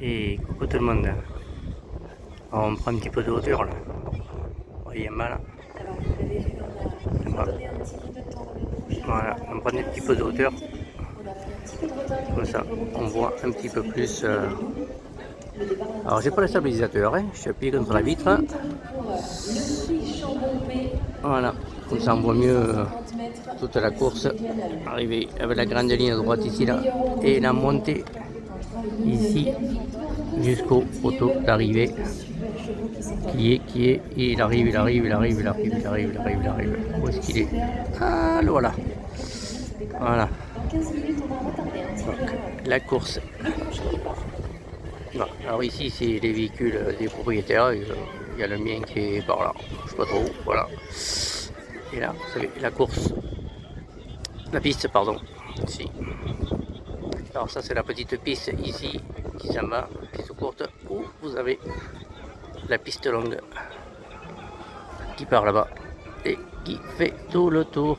Et coucou tout le monde. Alors on prend un petit peu de hauteur là. Il y a mal. Alors, vous l'avez vu, on a donné un petit peu de temps le prochain. Voilà, on prend un petit peu de hauteur. On a pris un petit peu de retard du Comme côté ça, du bureau on voit un petit peu plus. Le départ Alors j'ai pas le stabilisateur, hein. Je suis appuyé contre la vitre. pour le prix Chambon-P. Voilà, comme ça on voit mieux toute la course. Arriver avec la grande ligne à droite ici là. Et la montée ici jusqu'au poteau d'arrivée. Qui est, il arrive. Où est-ce qu'il est? Ah, le voilà. Voilà. Donc, la course. Bon, alors ici, c'est les véhicules des propriétaires. Il y a le mien qui est par là. Je sais pas trop. Voilà. Et là, vous savez, la course. La piste, pardon. Ici. Alors ça, c'est la petite piste ici qui s'en va. Piste courte où vous avez la piste longue qui part là-bas et qui fait tout le tour.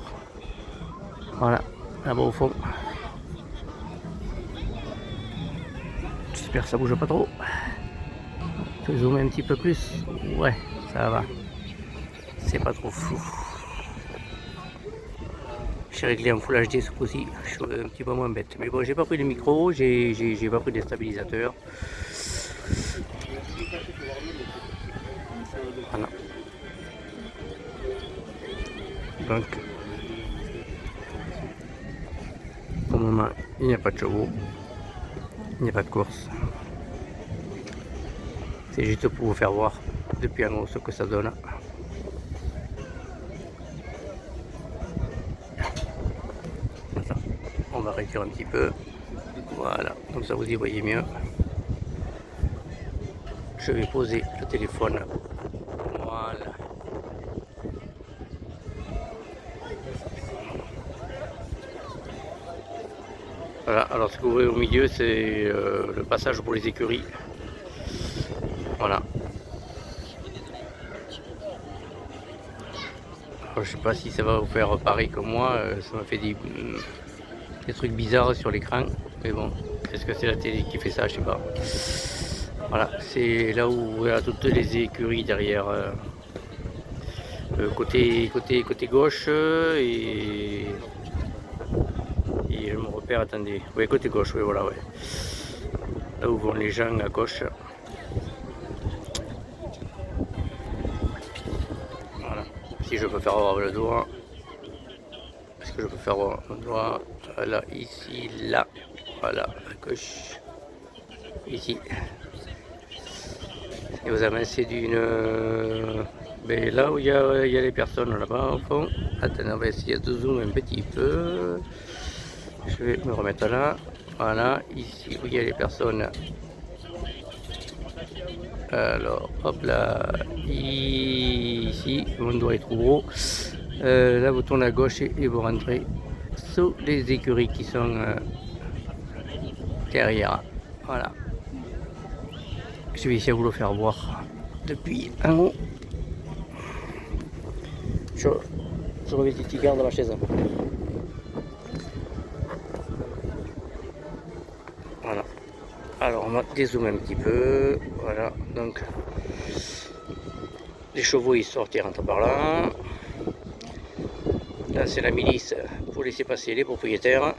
Voilà, là-bas au fond. J'espère que ça bouge pas trop. Je vais zoomer un petit peu plus. Ouais, ça va. C'est pas trop fou. J'ai réglé en Full HD ce coup-ci. Je suis un petit peu moins bête. Mais bon, j'ai pas pris le micro, j'ai pas pris des stabilisateurs. Voilà. Donc, pour le moment, il n'y a pas de chevaux. Il n'y a pas de course. C'est juste pour vous faire voir depuis en haut ce que ça donne. On va réduire un petit peu. Voilà, comme ça vous y voyez mieux. Je vais poser le téléphone. Voilà. Voilà, alors ce que vous voyez au milieu, c'est le passage pour les écuries. Voilà. Alors, je sais pas si ça va vous faire pareil que moi, ça m'a fait des trucs bizarres sur l'écran. Mais bon, est-ce que c'est la télé qui fait ça? Je sais pas. Voilà, c'est là où il y a toutes les écuries derrière. Côté gauche et je me repère, attendez, oui côté gauche, oui voilà, ouais. Là où vont les gens à gauche. Voilà. Si je peux faire voir le doigt. Est-ce que je peux faire voir le doigt? Voilà, ici, là. Voilà, à gauche. Ici. Et vous avancez d'une... Ben, là où il y a les personnes là-bas au fond. Attendez, on va essayer de zoomer un petit peu. Je vais me remettre là. Voilà, ici où il y a les personnes. Alors, hop là, ici, mon doigt est trop gros. Là, vous tournez à gauche et vous rentrez sous les écuries qui sont derrière. Voilà. Je vais essayer de vous le faire voir depuis en haut. Je remets des petits gardes dans la chaise. Voilà. Alors, on va dézoomer un petit peu. Voilà, donc les chevaux ils sortent, ils rentrent par là. Là, c'est la milice pour laisser passer les propriétaires.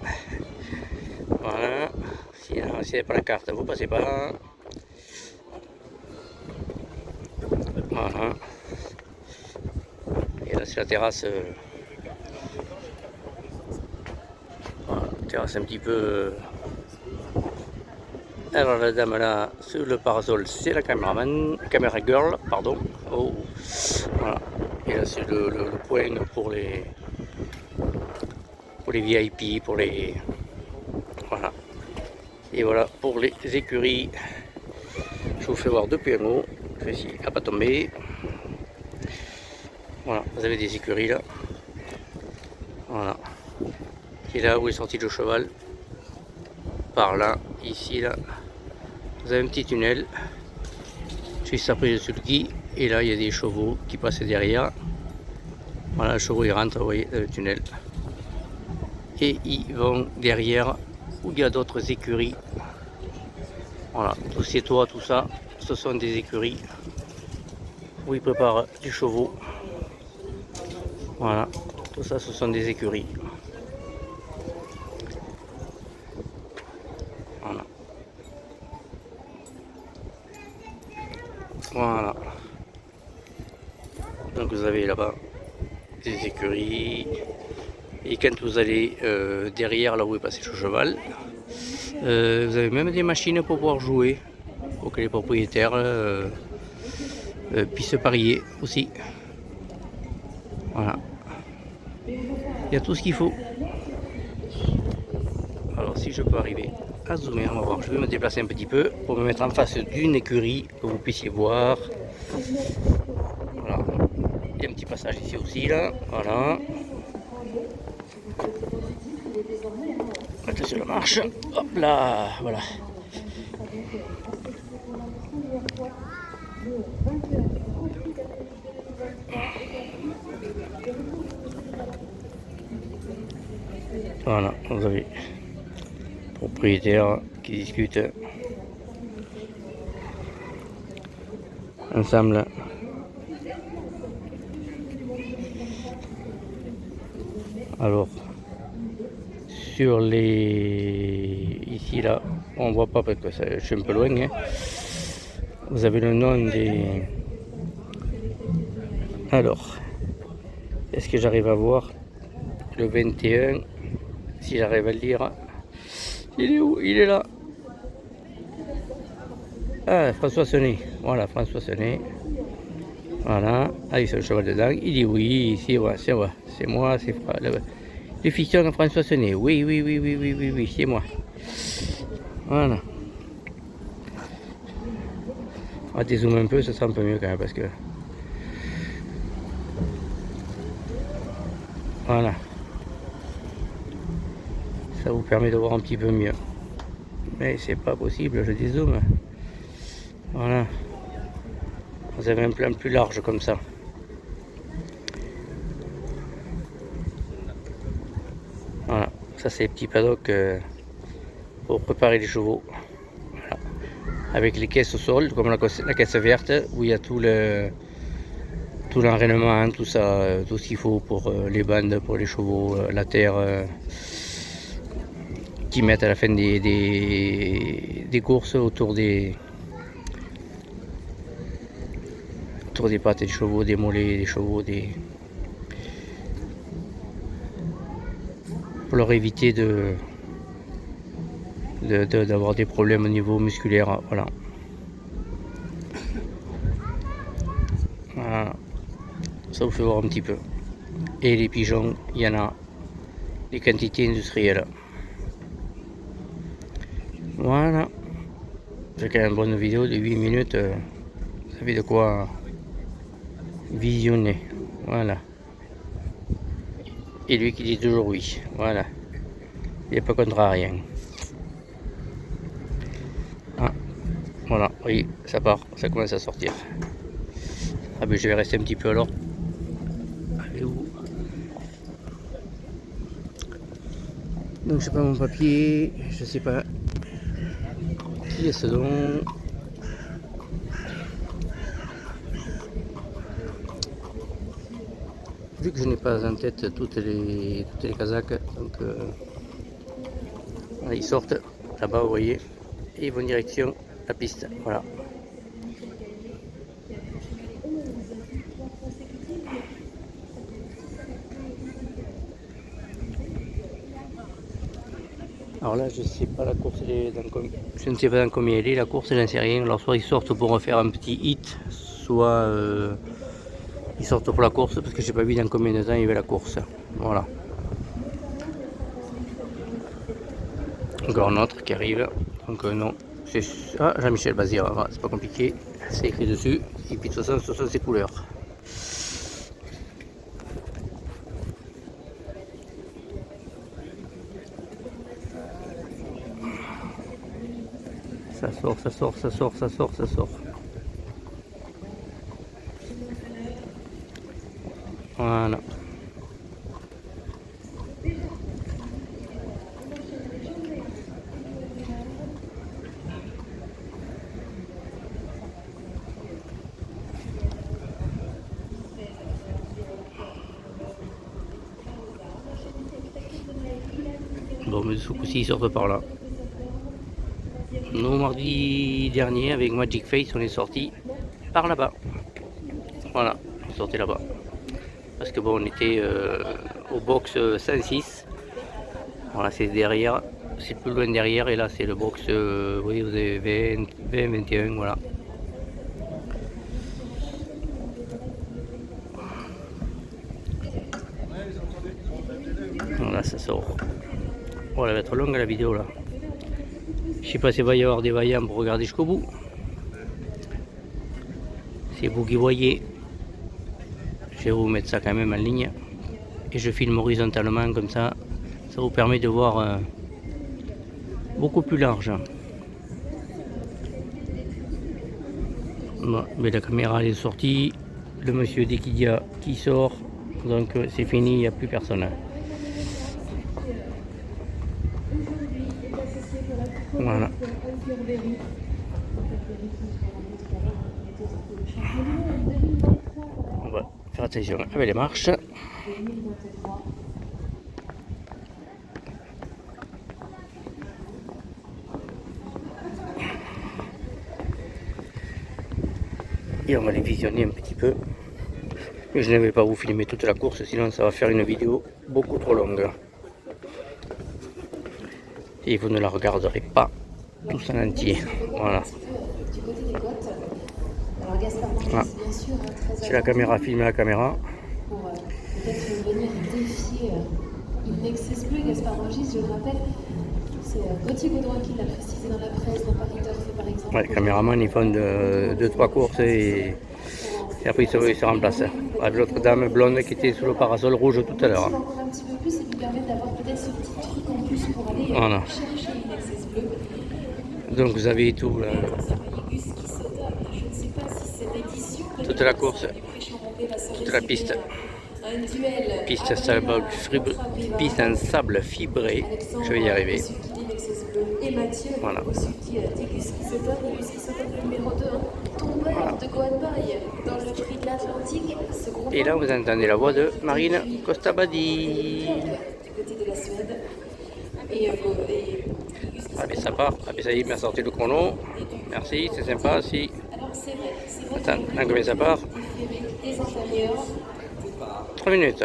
Voilà. Si vous n'avez pas la carte, vous passez pas. Voilà. Et là, c'est la terrasse. Voilà, terrasse un petit peu. Alors, la dame là, sur le parasol, c'est la caméra girl, pardon. Oh. Voilà. Et là, c'est le point pour les VIP, pour les. Voilà. Et voilà pour les écuries. Je vous fais voir depuis en haut. Celle-ci n'a pas tombé. Voilà, vous avez des écuries là. Voilà. Et là où est sorti le cheval. Par là, ici, là. Vous avez un petit tunnel. Juste après dessus le gui. Et là, il y a des chevaux qui passent derrière. Voilà, les chevaux ils rentrent, vous voyez, dans le tunnel. Et ils vont derrière où il y a d'autres écuries. Voilà, tous ces toits, tout ça, ce sont des écuries où ils préparent les chevaux. Voilà, tout ça, ce sont des écuries. Voilà. Voilà. Donc vous avez là-bas des écuries. Et quand vous allez derrière, là où est passé le cheval, vous avez même des machines pour pouvoir jouer, pour que les propriétaires puissent parier aussi. Voilà. Il y a tout ce qu'il faut. Alors si je peux arriver à zoomer, on va voir. Je vais me déplacer un petit peu pour me mettre en face d'une écurie que vous puissiez voir. Voilà. Il y a un petit passage ici aussi là. Voilà. Attention la marche. Hop là. Voilà. Voilà, vous avez propriétaires qui discutent ensemble. Alors, sur les... Ici, là, on voit pas parce que je suis un peu loin. Hein. Vous avez le nom des... Alors, est-ce que j'arrive à voir le 21? Si j'arrive à le lire. Il est où? Il est là. Ah, François Sonnet. Voilà, François Sonnet. Voilà. Ah, il a le cheval dedans. Il dit oui, c'est moi, c'est moi. C'est moi, c'est le fiston de François Sonnet. Oui, oui, oui, oui, oui, oui, oui, c'est moi. Voilà. On va dézoomer un peu, ce sera un peu mieux quand même parce que... Voilà. Ça vous permet de voir un petit peu mieux. Mais c'est pas possible, je dézoome. Voilà. Vous avez un plan plus large comme ça. Voilà. Ça c'est les petits paddocks pour préparer les chevaux. Voilà. Avec les caisses au sol, comme la caisse verte, où il y a tout l'enraînement, tout ça, tout ce qu'il faut pour les bandes, pour les chevaux, la terre qui mettent à la fin des courses autour des pattes des chevaux, des mollets des chevaux, pour leur éviter d'avoir des problèmes au niveau musculaire. Voilà. Voilà. Ça vous fait voir un petit peu. Et les pigeons, il y en a des quantités industrielles. Voilà. C'est quand même une bonne vidéo de 8 minutes. Ça fait de quoi visionner. Voilà. Et lui qui dit toujours oui. Voilà. Il n'est pas contre rien. Ah. Voilà. Oui, ça part. Ça commence à sortir. Ah ben je vais rester un petit peu alors. Allez où? Donc j'ai pas mon papier. Je sais pas. Qui est-ce donc? Vu que je n'ai pas en tête toutes les Kazakhs, donc ils sortent là-bas, vous voyez, et ils vont direction la piste. Voilà. Alors là, je sais pas la course, je ne sais pas dans combien elle est la course, je n'en sais rien. Alors soit ils sortent pour refaire un petit hit, soit ils sortent pour la course parce que j'ai pas vu dans combien de temps il y avait la course. Voilà. Encore un autre qui arrive. Donc non, c'est Jean-Michel Bazir, voilà, c'est pas compliqué, c'est écrit dessus. Et puis de toute façon, ce sont ses couleurs. Ça sort, ça sort, ça sort, ça sort, ça sort. Voilà. Comme ce coup-ci, ils sortent par là. Nous, mardi dernier, avec Magic Face, on est sorti par là-bas. Voilà, on sortait là-bas. Parce que bon, on était au box 106. Voilà, c'est derrière, c'est plus loin derrière. Et là, c'est le box, oui, vous avez 20, 21, voilà. Voilà, ça sort. Oh, elle va être longue la vidéo là. Je sais pas s'il va y avoir des vaillants pour regarder jusqu'au bout. C'est vous qui voyez. Je vais vous mettre ça quand même en ligne. Et je filme horizontalement comme ça. Ça vous permet de voir beaucoup plus large. Bon, mais la caméra elle est sortie. Le monsieur Dekidia qui sort. Donc c'est fini, il n'y a plus personne. Voilà. On va faire attention avec les marches. Et on va les visionner un petit peu. Mais je ne vais pas vous filmer toute la course, sinon ça va faire une vidéo beaucoup trop longue. Et vous ne la regarderez pas tous en entier. Voilà. Ah. Si la caméra filme la caméra. Pour peut-être venir défier Innexcess Bleu, Gaspard Rangis, je le rappelle, c'est Gauthier Gaudouin qui l'a précisé dans la presse, dans Paris Turf par exemple. Ouais, les caméramans ils font 2-3 courses et après ils se remplacent. Avec l'autre dame blonde qui était sous le parasol rouge tout à l'heure. Encore un petit peu plus et lui permettre d'avoir peut-être ce petit truc en plus pour aller voilà. Chercher Innexcess Bleu. Donc vous avez tout là. Toute la course, toute la piste. Piste en sable fibré. Je vais y arriver. Voilà. Et là, vous entendez la voix de Marine Costabadi. Ah, mais ça part. Ah, mais ça y est, il m'a sorti le chrono. Merci, c'est sympa. Si. Attends, combien ça part? 3 minutes.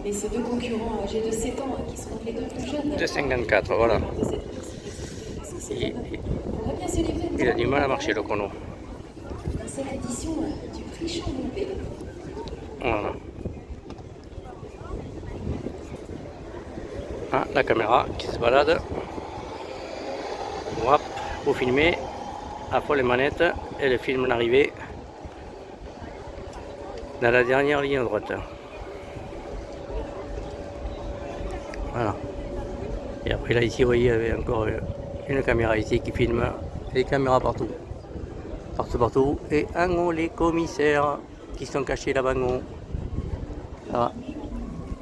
Mais ces deux concurrents âgés de 7 ans qui sont les deux plus jeunes. 2,54, voilà. Il a du mal à marcher le chrono. Dans cette édition du prix Chamboubé. Voilà. Ah, la caméra qui se balade. Hop, pour filmer. À fond les manettes et le film l'arrivée dans la dernière ligne droite. Voilà. Et après là ici vous voyez il y avait encore une caméra ici qui filme, des caméras partout. Partout. Et en haut les commissaires qui sont cachés là-bas en haut. Là,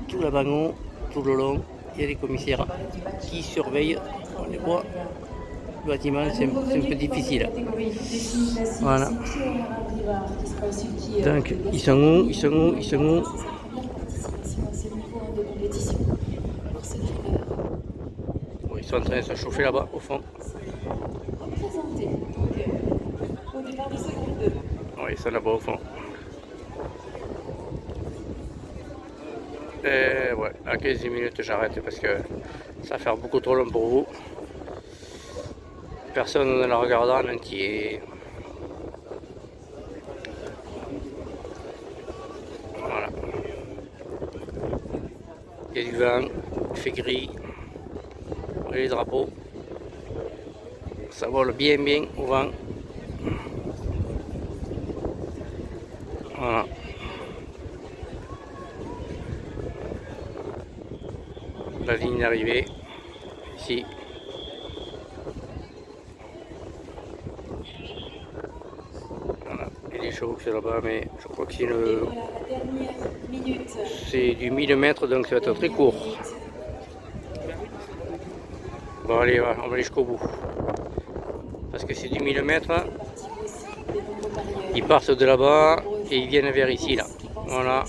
tout là-bas en haut, tout le long, il y a des commissaires qui surveillent. On les voit. Le bâtiment c'est un peu difficile. Voilà. Donc ils sont où? Ils sont où? Bon, ils sont en train de se chauffer là-bas au fond. Oui, ils sont là-bas au fond. Et ouais, à 15 minutes j'arrête parce que ça va faire beaucoup trop long pour vous. Personne ne la regardera en entier. Voilà. Il y a du vent, il fait gris. Et les drapeaux. Ça vole bien au vent. Voilà. La ligne d'arrivée. Ici. C'est là-bas, mais je crois que c'est du 1000 mètres, donc ça va être très court. Bon allez, on va aller jusqu'au bout. Parce que c'est du 1000 mètres. Ils partent de là-bas et ils viennent vers ici, là. Voilà,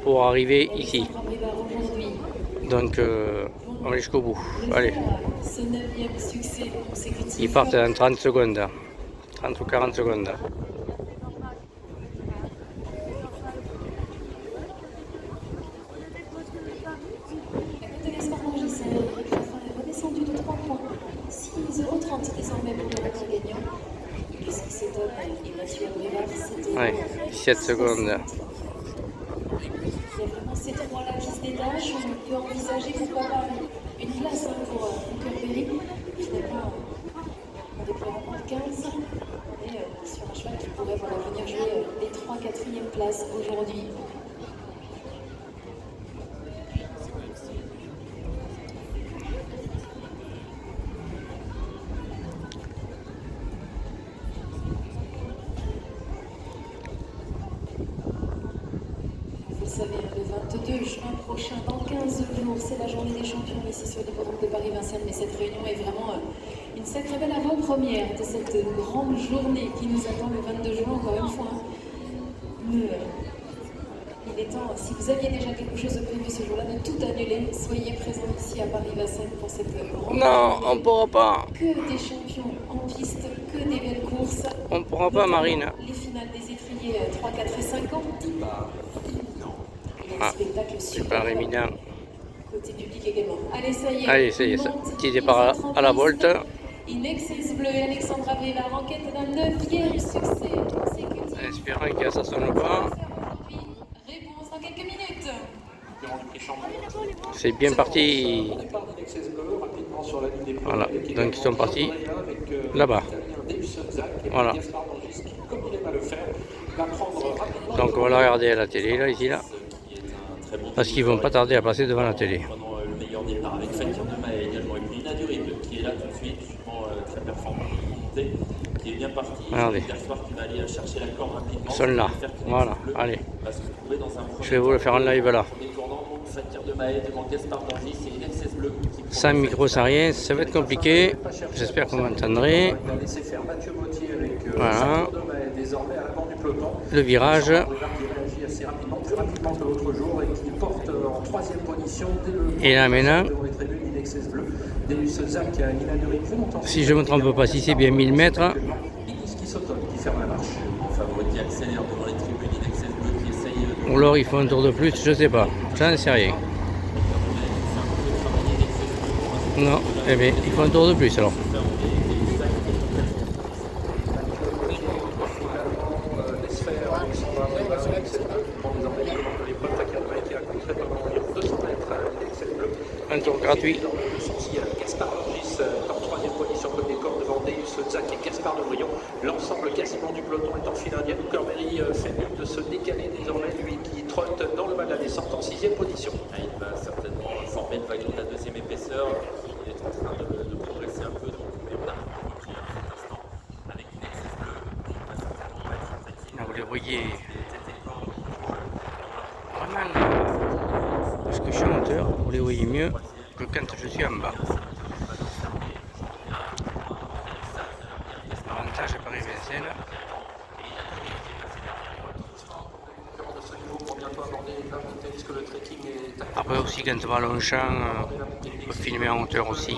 pour arriver ici. Donc, On va jusqu'au bout. Allez. Ce 9e succès consécutif. Ils partent en 30 secondes. 30 ou 40 secondes. Redescendu de 3 points, 6,30 € désormais pour le maître gagnant. Puisqu'il se donne et Mathieu Abrivard, c'était. Ouais, 17 secondes. Il y a vraiment ces trois-là qui se détachent. On peut envisager pourquoi pas une place pour Curberry. Finalement, on déplore moins de 15. On est sur un cheval qui pourrait venir jouer les 3 4e places aujourd'hui. Vous savez, le 22 juin prochain, dans 15 jours, c'est la journée des champions ici sur l'hippodrome de Paris-Vincennes. Mais cette réunion est vraiment une sacrée belle avant-première de cette grande journée qui nous attend le 22 juin, encore une fois. Il est temps, si vous aviez déjà quelque chose de prévu ce jour-là, de tout annuler. Soyez présents ici à Paris-Vincennes pour cette grande Non, journée. on ne pourra pas. Que des champions en piste, que des belles courses. On ne pourra pas, Marine. Les finales des étriers 3, 4 et 5 ans. Ah, Spectacle super super éminent. côté public également. Allez, ça y est. Allez, ça y est, ça. Monte, Petit départ à la volte. Inexcess Bleu et Alexandra Abrivard en quête d'un 9e succès consécutif. Espérant que ça sonne pas. Réponse dans quelques minutes. C'est bien parti. Voilà, donc ils sont partis là-bas. Voilà. Donc on va la regarder à la télé, là, ici, là. Parce qu'ils vont pas tarder à passer devant la télé. Le meilleur départ avec Fakir de Maë également, et puis Inadurible qui est là tout de suite, très performant, qui est bien parti. Regardez. Gaspard qui va aller chercher la corde rapidement. Ils sont là, voilà, allez. Va se retrouver dans un Je vais vous le faire en live là. premier tournant, donc Fakir de Maë devant Gaspard d'Angis et Inexcess Bleu. Sans micro, sans rien, ça va être compliqué. J'espère que vous m'entendrez. Voilà. Le virage. Et là maintenant, si je ne me trompe pas, si c'est bien 1000 mètres, Favori qui accélère devant les tribunes, Inexcess Bleu qui essaye de... ou alors ils font un tour de plus, je sais pas, j'en sais rien. Non, eh bien, ils font un tour de plus alors. Un tour gratuit. Gaspard Orgis en troisième position côté corps devant Deus Zach et Gaspard de Brion. L'ensemble quasiment du peloton est en file indienne. Curberry fait mieux de se décaler désormais, lui qui trotte dans le bas de la descente en sixième position. Il va certainement former le wagon de la deuxième épaisseur. Il est en train de progresser un peu, mais on a repris à cet instant avec Inexcess Bleu qui va certainement être attaqué. Là, vous les voyez vraiment, parce que je suis monteur, vous les voyez mieux que quand je suis en bas. Avantage à Paris-Vincennes. Après aussi quand on va à Longchamp, on peut filmer en hauteur aussi.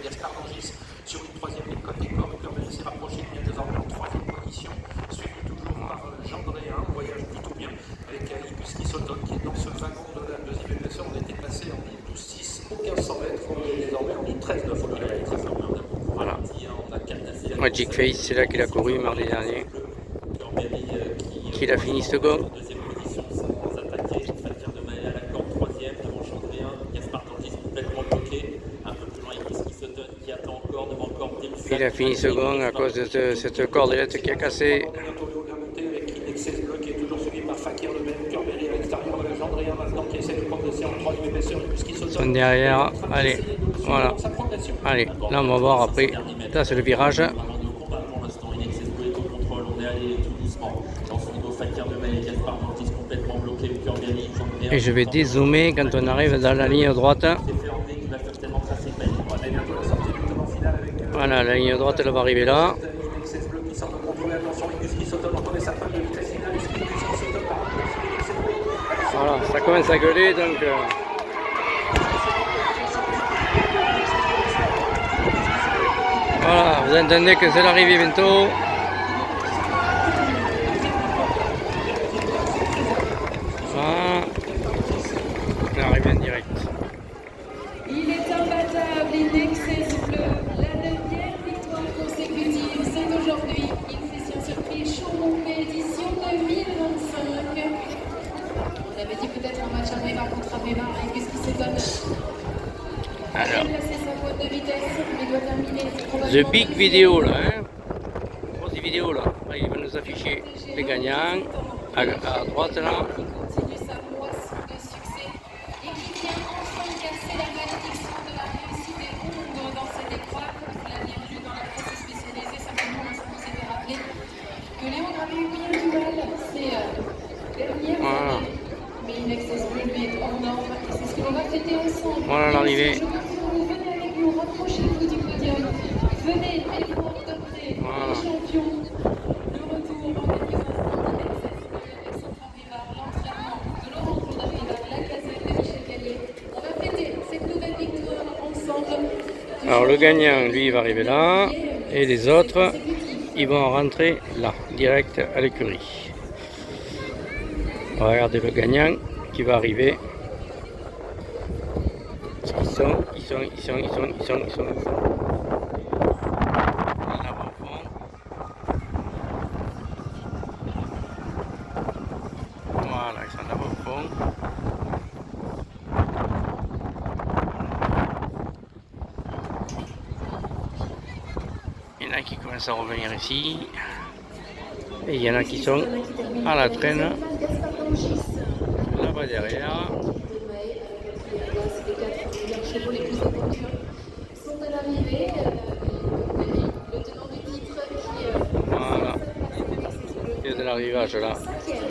Gaspard Orgis sur une troisième ligne côté corps. Curberry s'est rapproché bien désormais en troisième position, suivi toujours par Jean Dréhin, voyage plutôt bien avec Ibus qui s'autonne qui est dans ce wagon de la deuxième épaisseur. On était passé en 12,6 au 1500 mètres, on est désormais en 13,9 au degré. Très fort. Voilà. Magic Face, c'est là qu'il a couru mardi dernier. Qu'il a fini second. Deuxième position sans attaquer. Fakir de Maë à la corde, troisième devant Chandréen. Gaspard d'Angis complètement bloqué. Un peu plus loin, Ibus qui s'autonne qui attend encore devant encore Deus. Il a fini second à cause de cette cordelette qui a cassé. Avec Inexcess Bleu qui est toujours suivi par Fakir de Maë. Curberry à l'extérieur de la Chandréen maintenant qui essaie de progresser en troisième épaisseur. Ibus qui s'autonne. Son derrière, allez, voilà. Allez, là on va voir après. Là c'est le virage. Pour l'instant, Inexcess Bleu est au contrôle. On est allé tout doucement dans son dos. Fakir de Maë, Gaspard d'Angis complètement bloqué. Curberry, Chandréen. Et je vais dézoomer quand on arrive dans la ligne droite. Qui va certainement tracer le maillot. Voilà, la ligne droite elle va arriver là. Inexcess Bleu qui sort de contrôler, attention, Ibus qui s'autonne, on connaît sa fin de vitesse finale, Ibus qui s'autonne par Voilà, ça commence à gueuler donc. Vous entendez que c'est l'arrivée bientôt. Voilà. L'arrivée en direct. Il est imbattable, inaccessible. La deuxième victoire consécutive, c'est aujourd'hui. Une session surprise Chaumonté édition 2025. On avait dit peut-être un match Armeva contre Armeva, et qu'est-ce qui s'étonne? Alors, C'est sa boîte de vitesse, mais doit terminer. the big vidéo là, hein. Grosse vidéo là. Là, il va nous afficher les gagnants à droite là. Qui continue sa moisson de succès et qui vient enfin casser la malédiction de la réussite des rondes dans cette épreuve. Vous l'aviez vu dans la presse spécialisée, simplement ça vous était rappelé que Léon avait eu bien du mal ces dernières années. Mais inaccessible, lui est hors norme et c'est ce que l'on va fêter ensemble. Voilà l'arrivée. Je vous venez avec nous, rapprochez-vous du podium. Venez et vous adoptez les champions. Le retour dans quelques instants d'Inaccessible avec Centre Armeva, l'entraînement de Laurent Claude Armeva, la casette de Michel Gallier. On va fêter cette nouvelle victoire ensemble. Alors le gagnant, lui, il va arriver là. Et les autres, ils vont rentrer là, direct à l'écurie. Regardez le gagnant qui va arriver. Ils sont. Là-bas au fond. Voilà, ils sont là-bas au fond. Il y en a qui commencent à revenir ici. Et il y en a qui sont à la traîne. Là-bas derrière. Les chevaux les plus aventurieux sont à l'arrivée. Le tenant du titre qui Voilà. Il y a de l'arrivage là. cinquième.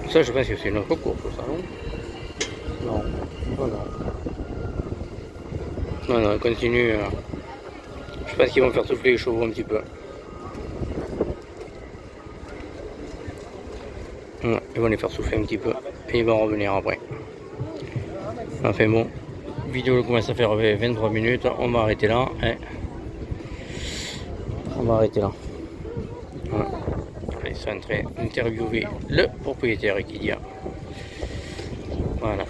Ça, je pense que c'est une autre course, ça, non? Non, non, non. Non, non, continue. Je pense qu'ils vont faire souffler les chevaux un petit peu. Ouais, ils vont les faire souffler un petit peu et ils vont revenir après. Enfin bon, la vidéo commence à faire 23 minutes, on va arrêter là. Hein. On va arrêter là. Ouais. Ils sont en train d'interviewer le propriétaire Equidia. Voilà.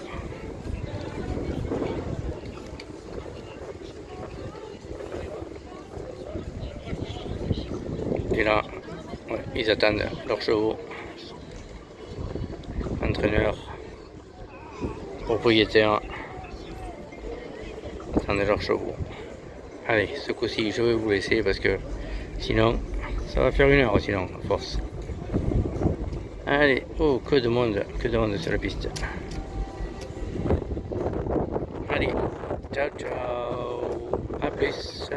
Et là, ouais, ils attendent leurs chevaux. Entraîneur, propriétaire, attendent leurs chevaux. Allez, ce coup-ci, je vais vous laisser parce que sinon, ça va faire 1 heure sinon, à force. Allez, oh, que de monde sur la piste. Allez, ciao, ciao, à plus.